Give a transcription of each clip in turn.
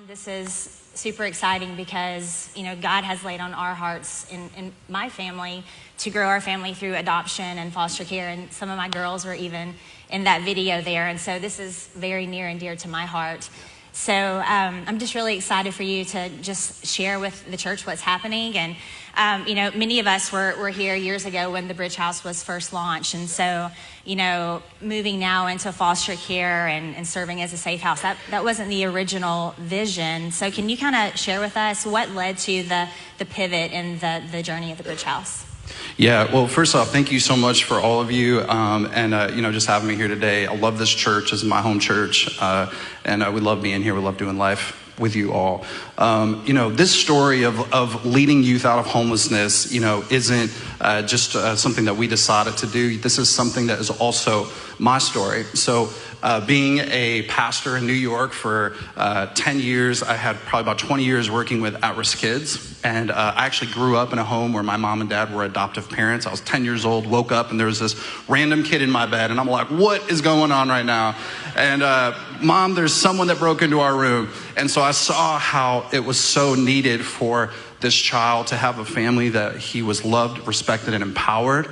This is super exciting because, God has laid on our hearts in my family to grow our family through adoption and foster care. And some of my girls were even in that video there. And so this is very near and dear to my heart. So I'm just really excited for you to just share with the church what's happening. And, many of us were here years ago when the Bridge House was first launched. And so, moving now into foster care and serving as a safe house, that wasn't the original vision. So can you kind of share with us what led to the pivot in the journey of the Bridge House? Yeah, well, first off, thank you so much for all of you and just having me here today. I love this church. This is my home church, and we love being here. We love doing life with you all. This story of leading youth out of homelessness, isn't just something that we decided to do. This is something that is also my story. So being a pastor in New York for 10 years, I had probably about 20 years working with at-risk kids. And I actually grew up in a home where my mom and dad were adoptive parents. I was 10 years old, woke up, and there was this random kid in my bed. And I'm like, what is going on right now? And Mom, there's someone that broke into our room. And so I saw how it was so needed for this child to have a family that he was loved, respected, and empowered.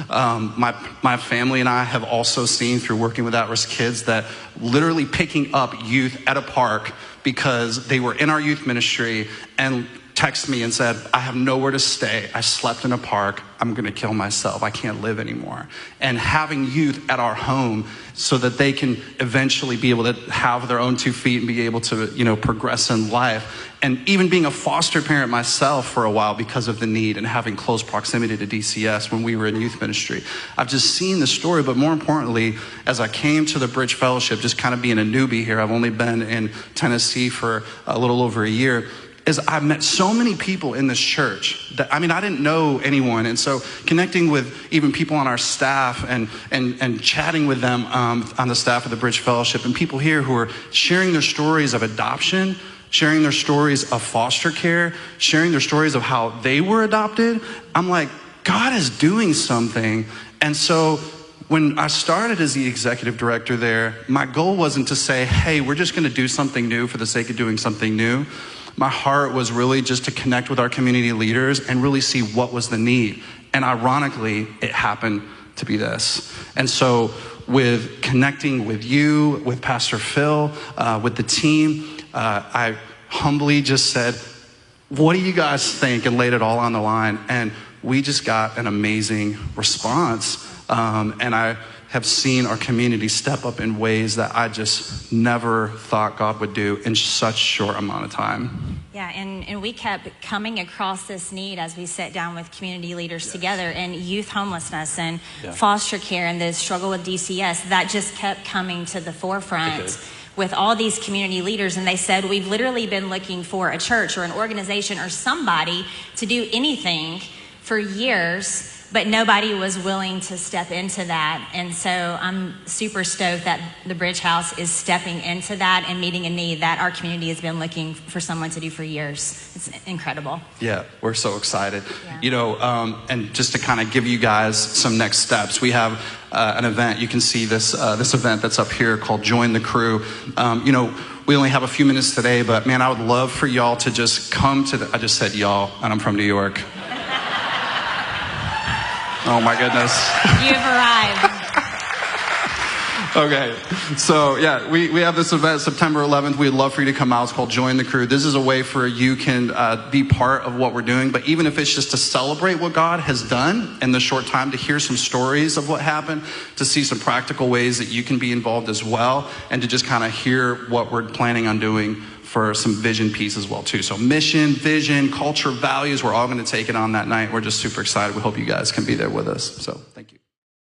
My family and I have also seen through working with at-risk kids that literally picking up youth at a park because they were in our youth ministry and texted me and said, I have nowhere to stay. I slept in a park. I'm going to kill myself. I can't live anymore. And having youth at our home so that they can eventually be able to have their own 2 feet and be able to, progress in life. And even being a foster parent myself for a while because of the need and having close proximity to DCS when we were in youth ministry. I've just seen the story, but more importantly, as I came to the Bridge Fellowship, just kind of being a newbie here, I've only been in Tennessee for a little over a year, is I've met so many people in this church that, I didn't know anyone. And so connecting with even people on our staff and chatting with them on the staff of the Bridge Fellowship and people here who are sharing their stories of adoption, sharing their stories of foster care, sharing their stories of how they were adopted. I'm like, God is doing something. And so when I started as the executive director there, my goal wasn't to say, hey, we're just going to do something new for the sake of doing something new. My heart was really just to connect with our community leaders and really see what was the need. And ironically, it happened to be this. And so with connecting with you, with Pastor Phil, with the team, I humbly just said, what do you guys think? And laid it all on the line. And we just got an amazing response. And I have seen our community step up in ways that I just never thought God would do in such short amount of time. Yeah, and we kept coming across this need as we sat down with community leaders together, and youth homelessness and foster care and the struggle with DCS, that just kept coming to the forefront with all these community leaders. And they said, we've literally been looking for a church or an organization or somebody to do anything for years, but nobody was willing to step into that. And so I'm super stoked that the Bridge House is stepping into that and meeting a need that our community has been looking for someone to do for years. It's incredible. Yeah, we're so excited. Yeah. And just to kind of give you guys some next steps, we have an event. You can see this event that's up here called Join the Crew. We only have a few minutes today, but man, I would love for y'all to just come to I just said y'all, and I'm from New York. Oh my goodness. You've arrived. Okay. So yeah, we have this event September 11th. We'd love for you to come out. It's called Join the Crew. This is a way for you can be part of what we're doing. But even if it's just to celebrate what God has done in the short time, to hear some stories of what happened, to see some practical ways that you can be involved as well, and to just kind of hear what we're planning on doing for some vision piece as well too. So mission, vision, culture, values, we're all going to take it on that night. We're just super excited. We hope you guys can be there with us. So thank you.